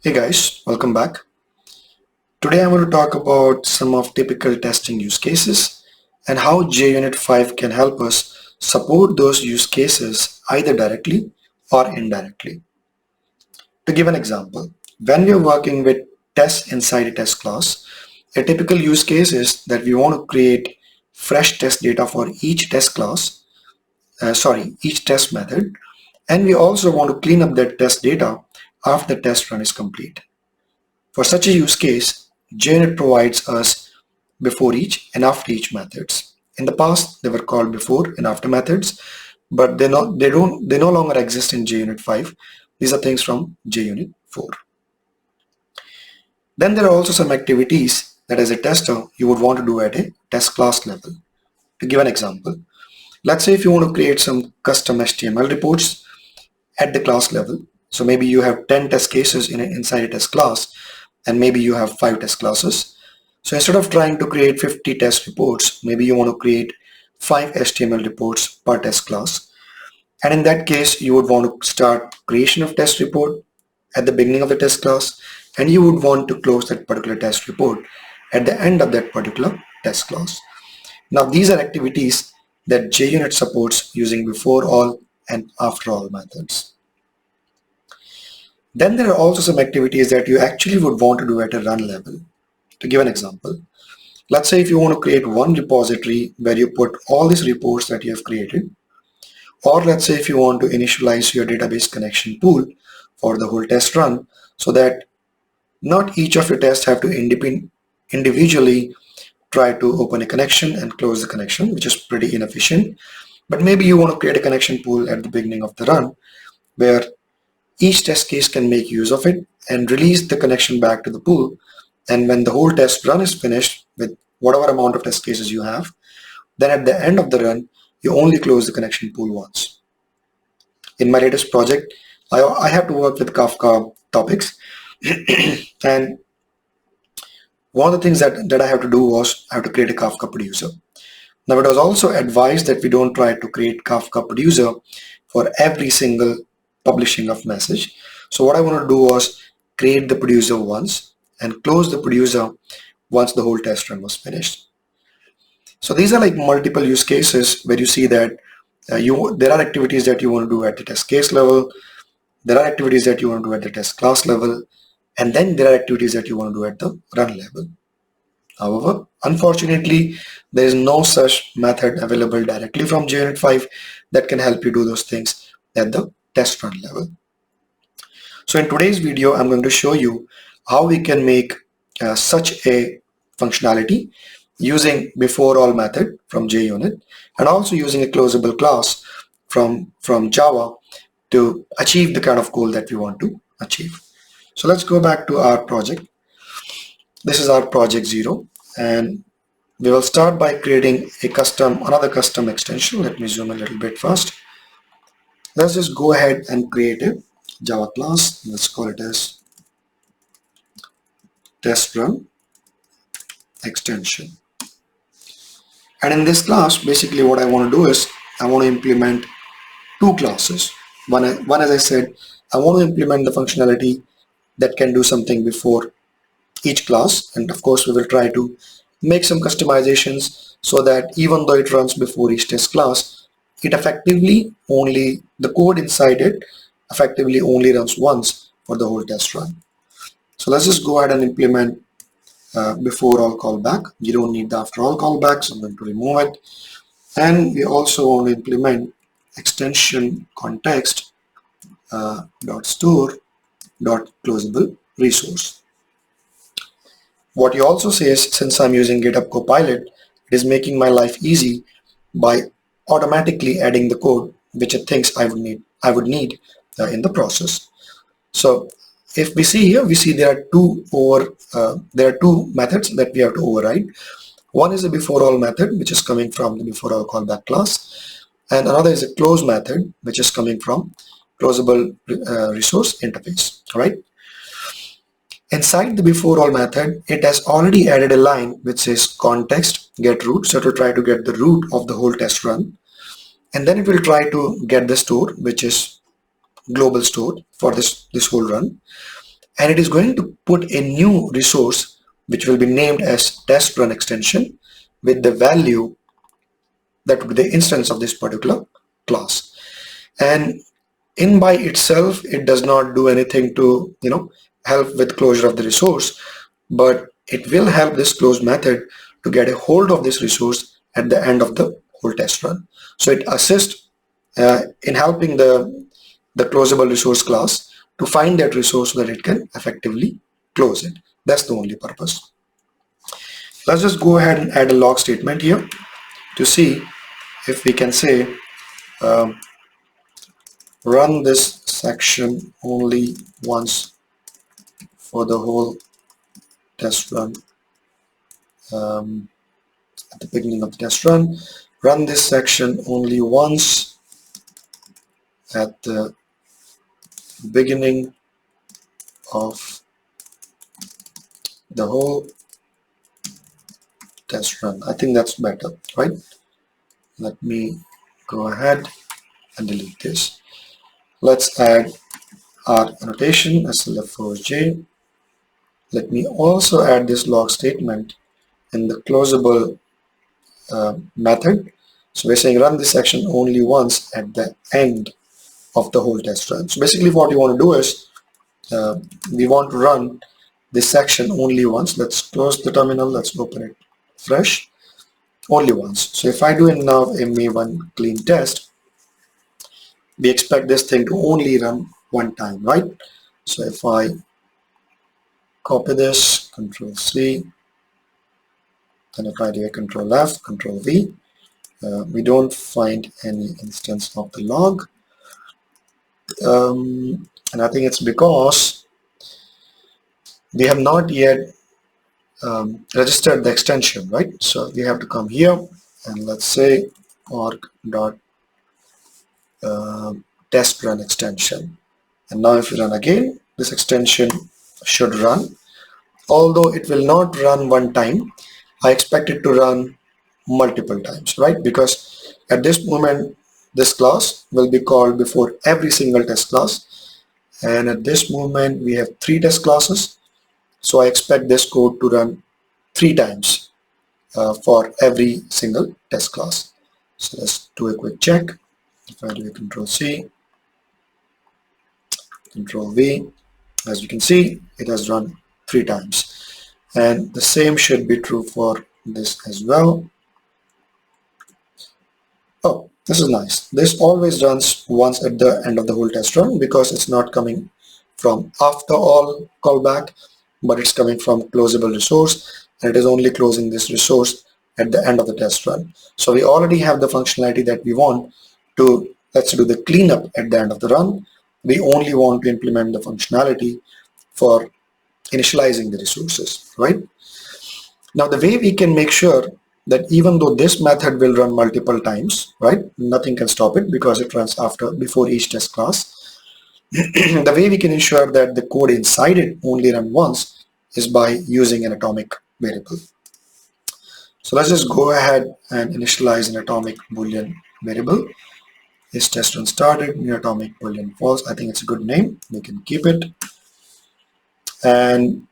Hey guys, welcome back. Today I'm going to talk about some of typical testing use cases and how Junit5 can help us support those use cases either directly or indirectly. To give an example, when we are working with tests inside a test class, a typical use case is that we want to create fresh test data for each test class, each test method, and we also want to clean up that test data after the test run is complete. For such a use case, Junit provides us before each and after each methods. In the past, they were called before and after methods, but they no longer exist in JUnit 5. These are things from JUnit 4. Then there are also some activities that as a tester you would want to do at a test class level. To give an example, let's say if you want to create some custom HTML reports at the class level. So maybe you have 10 test cases inside a test class, and maybe you have 5 test classes. So instead of trying to create 50 test reports, maybe you want to create 5 HTML reports per test class. And in that case, you would want to start creation of test report at the beginning of the test class, and you would want to close that particular test report at the end of that particular test class. Now these are activities that JUnit supports using before all and after all methods. Then there are also some activities that you actually would want to do at a run level. To give an example, let's say if you want to create one repository where you put all these reports that you have created, or let's say if you want to initialize your database connection pool for the whole test run so that not each of your tests have to individually try to open a connection and close the connection, which is pretty inefficient. But maybe you want to create a connection pool at the beginning of the run where each test case can make use of it and release the connection back to the pool. And when the whole test run is finished with whatever amount of test cases you have, then at the end of the run, you only close the connection pool once. In my latest project, I have to work with Kafka topics. And one of the things that I have to do was I have to create a Kafka producer. Now it was also advised that we don't try to create Kafka producer for every single publishing of message. So what I want to do was create the producer once and close the producer once the whole test run was finished. So these are like multiple use cases where you see that there are activities that you want to do at the test case level, there are activities that you want to do at the test class level, and then there are activities that you want to do at the run level. However, unfortunately, there is no such method available directly from Junit5 that can help you do those things at the test run level. So in today's video, I'm going to show you how we can make such a functionality using before all method from JUnit and also using a closable class from Java to achieve the kind of goal that we want to achieve. So let's go back to our project. This is our project 0, and we will start by creating another custom extension. Let me zoom a little bit first. Let's just go ahead and create a Java class. Let's call it as TestRun extension. And in this class, basically what I want to do is I want to implement two classes. One, as I said, I want to implement the functionality that can do something before each class, and of course we will try to make some customizations so that even though it runs before each test class, it effectively only, the code inside it effectively only runs once for the whole test run. So let's just go ahead and implement before all callback. You don't need the after all callback, so I'm going to remove it. And we also want to implement extension context dot store dot closable resource. What you also say is, since I'm using GitHub Copilot, it is making my life easy by automatically adding the code which it thinks I would need in the process. So if we see here, we see there are two methods that we have to override. One is a before all method, which is coming from the before all callback class, and another is a close method, which is coming from closable resource interface. All right. Inside the before all method, it has already added a line which says context get root. So it will try to get the root of the whole test run, and then it will try to get the store, which is global store for this whole run. and it is going to put a new resource which will be named as test run extension with the value that would be the instance of this particular class. And in by itself, it does not do anything to help with closure of the resource, but it will help this close method to get a hold of this resource at the end of the whole test run. So it assists in helping the closable resource class to find that resource so that it can effectively close it. That's the only purpose. Let's just go ahead and add a log statement here to see if we can say run this section only once for the whole test run. At the beginning of the test run this section only once at the beginning of the whole test run. I think that's better, right? Let me go ahead and delete this. Let's add our annotation slf4j. Let me also add this log statement in the closable method. So we're saying run this section only once at the end of the whole test run. So basically what you want to do is we want to run this section only once. Let's close the terminal. Let's open it fresh. Only once. So if I do it now ma1 clean test, we expect this thing to only run one time, right? So if I copy this, Control C, then if I do a Control F, Control V, we don't find any instance of the log. And I think it's because we have not yet registered the extension, right? So we have to come here and let's say org.test run extension. And now if you run again, this extension should run. Although it will not run one time, I expect it to run multiple times, right? Because at this moment, this class will be called before every single test class. And at this moment, we have 3 test classes. So I expect this code to run 3 times for every single test class. So let's do a quick check. If I do a Control C, Control V, as you can see, it has run 3 times. And the same should be true for this as well. Oh, this is nice. This always runs once at the end of the whole test run because it's not coming from after all callback, but it's coming from closable resource, and it is only closing this resource at the end of the test run. So we already have the functionality that we want to, let's do the cleanup at the end of the run. We only want to implement the functionality for initializing the resources, right? Now the way we can make sure that even though this method will run multiple times, right, nothing can stop it because it runs before each test class. The way we can ensure that the code inside it only run once is by using an atomic variable. So let's just go ahead and initialize an atomic boolean variable. Is test run started, new atomic boolean false. I think it's a good name. We can keep it. And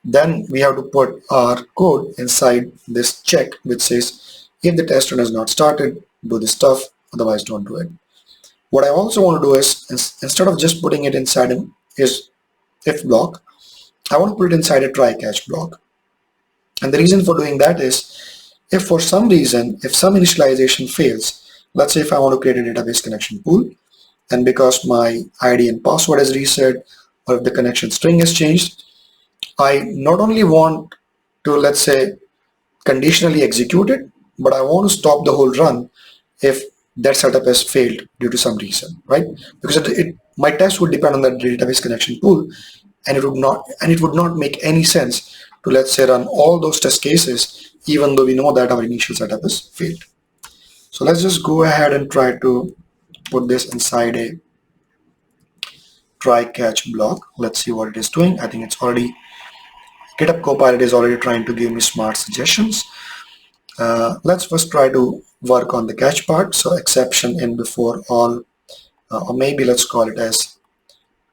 then we have to put our code inside this check which says if the test run is not started, do this stuff, otherwise don't do it. What I also want to do is instead of just putting it inside an if block, I want to put it inside a try catch block. And the reason for doing that is if for some reason, if some initialization fails, let's say if I want to create a database connection pool, and because my ID and password is reset, or if the connection string is changed, I not only want to, let's say, conditionally execute it, but I want to stop the whole run if that setup has failed due to some reason, right? Because my test would depend on the database connection pool, and it would not make any sense to, let's say, run all those test cases even though we know that our initial setup has failed. So let's just go ahead and try to put this inside a try catch block. Let's see what it is doing. I think it's already, GitHub Copilot is already trying to give me smart suggestions. Let's first try to work on the catch part. So exception in before all, or maybe let's call it as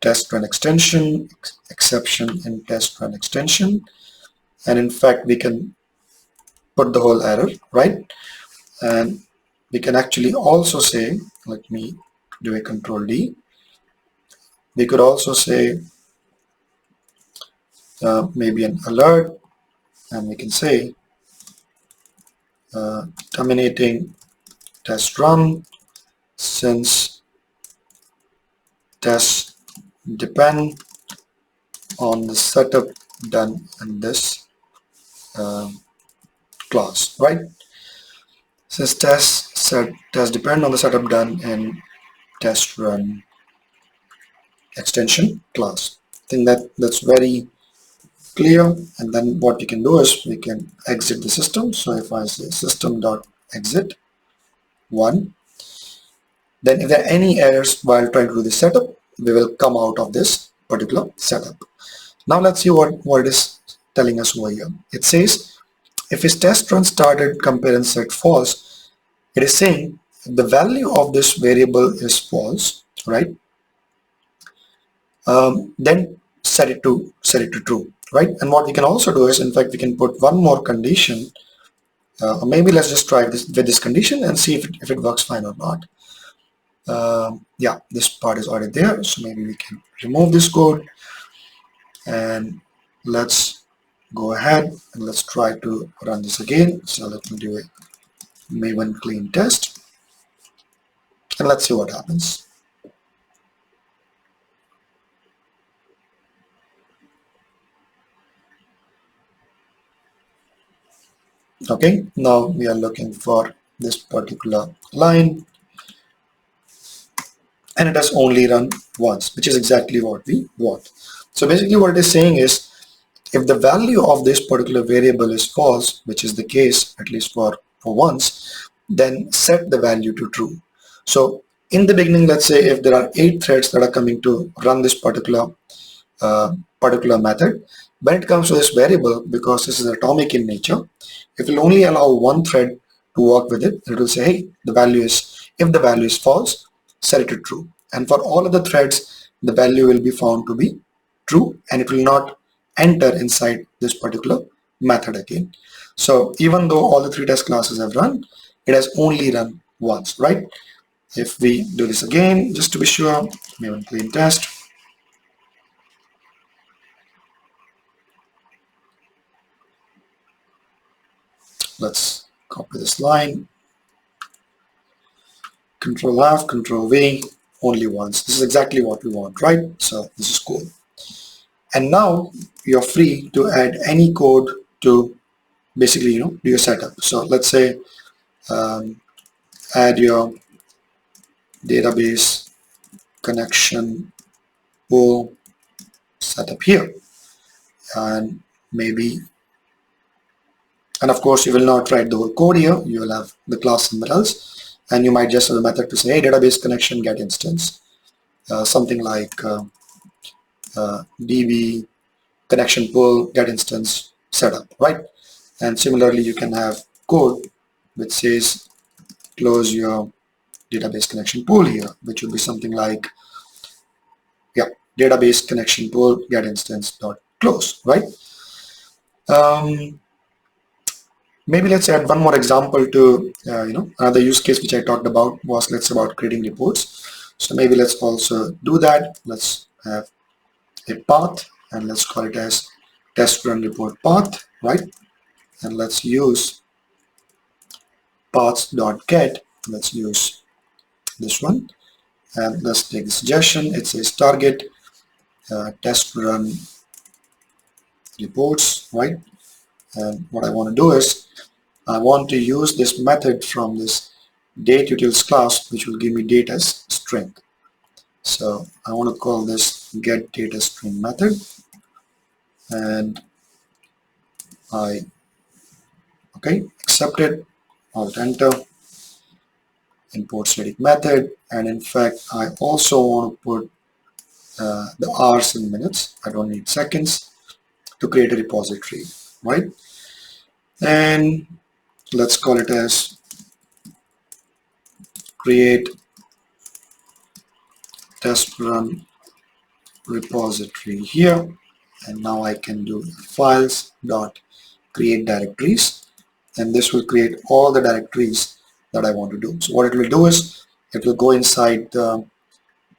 test run extension, exception in test run extension, and in fact we can put the whole error, right? And we can actually also say, let me do a control D. We could also say maybe an alert, and we can say terminating test run since tests depend on the setup done in this uh, class, right? Since tests depend on the setup done in test run extension class. I think that's very clear. And then what we can do is we can exit the system. So if I say system.exit 1, then if there are any errors while trying to do the setup, we will come out of this particular setup. Now let's see what it is telling us over here. It says if his test run started compare and set false, it is saying the value of this variable is false, right? Then set it to true, right? And what we can also do is, in fact, we can put one more condition. Or maybe let's just try this with this condition and see if it works fine or not. Yeah, this part is already there, so maybe we can remove this code and let's go ahead and let's try to run this again. So let me do a Maven clean test and let's see what happens. Okay, now we are looking for this particular line and it has only run once, which is exactly what we want. So basically what it is saying is if the value of this particular variable is false, which is the case at least for once, then set the value to true. So in the beginning, let's say if there are 8 threads that are coming to run this particular method, when it comes to this variable, because this is atomic in nature, if it will only allow one thread to work with it, it will say, hey, the value is, if the value is false, set it to true. And for all of the threads, the value will be found to be true and it will not enter inside this particular method again. So even though all the 3 test classes have run, it has only run once, right? If we do this again, just to be sure, Maven clean test. Let's copy this line, Control F, Control V, only once. This is exactly what we want, right? So this is cool. And now you're free to add any code to basically, do your setup. So let's say add your database connection pool setup here. And maybe, and of course you will not write the whole code here, you will have the class somewhere else, and you might just have a method to say, hey, database connection get instance, something like db connection pool get instance setup, right? And similarly you can have code which says close your database connection pool here, which would be something like, yeah, database connection pool get instance dot close, right? Maybe let's add one more example to, another use case which I talked about was, let's say, about creating reports. So maybe let's also do that. Let's have a path and let's call it as test run report path, right? And let's use paths.get. Let's use this one and let's take the suggestion. It says target test run reports, right? And what I want to do is I want to use this method from this dateUtils class, which will give me data string. So I want to call this get data string method, and I accept it. Alt enter, import static method, and in fact I also want to put the hours in minutes. I don't need seconds to create a repository, right? And let's call it as create test run repository here, and now I can do files dot create directories, and this will create all the directories that I want to do. So what it will do is it will go inside the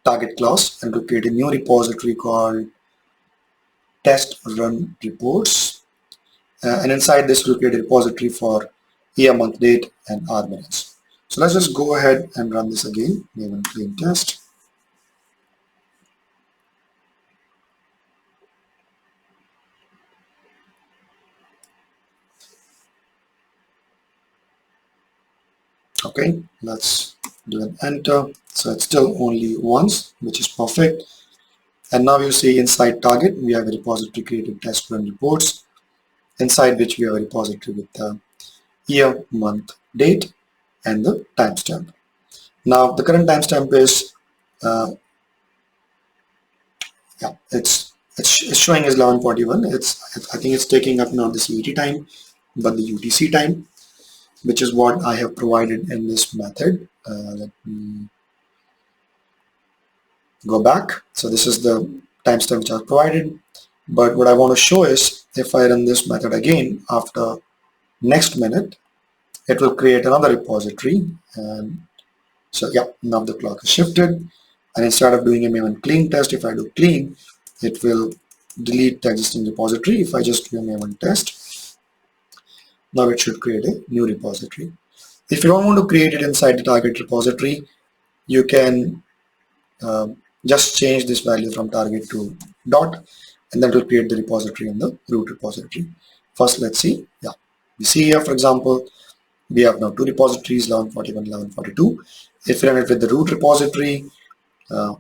target class and to create a new repository called test run reports, and inside this we'll create a repository for year, month, date, and hour minutes. So let's just go ahead and run this again. Maven clean test. Okay, let's do an enter. So it's still only once, which is perfect. And now you see inside target we have a repository created test run reports, inside which we have a repository with the year, month, date, and the timestamp. Now the current timestamp is yeah, it's showing as 11:41. I think it's taking up not the CET time but the UTC time, which is what I have provided in this method. Let me go back. So this is the timestamp which I have provided, but what I want to show is if I run this method again after next minute, it will create another repository. And so yeah, now the clock is shifted, and instead of doing a maven clean test, if I do clean, it will delete the existing repository. If I just do a maven test, now it should create a new repository. If you don't want to create it inside the target repository, you can just change this value from target to dot, and that will create the repository in the root repository. First, let's see. Yeah, we see here, for example, we have now two repositories, 11:41, 11:42. If we run it with the root repository,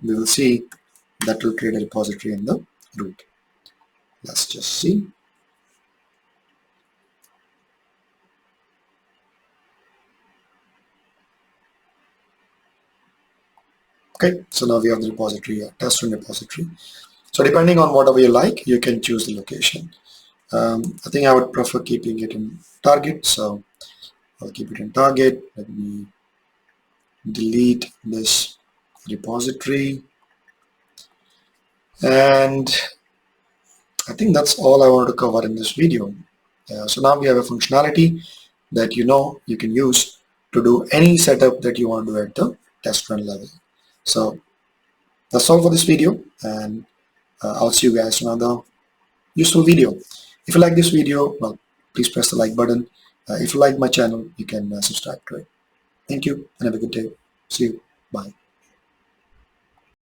we will see that will create a repository in the root. Let's just see. Okay, so now we have the repository, test run repository. So depending on whatever you like, you can choose the location. I think I would prefer keeping it in target, so I'll keep it in target. Let me delete this repository, and I think that's all I wanted to cover in this video. So now we have a functionality that you can use to do any setup that you want to do at the test run level. So that's all for this video, and I'll see you guys in another useful video. If you like this video, well, please press the like button. If you like my channel, you can subscribe to it. Thank you and have a good day. See you. Bye.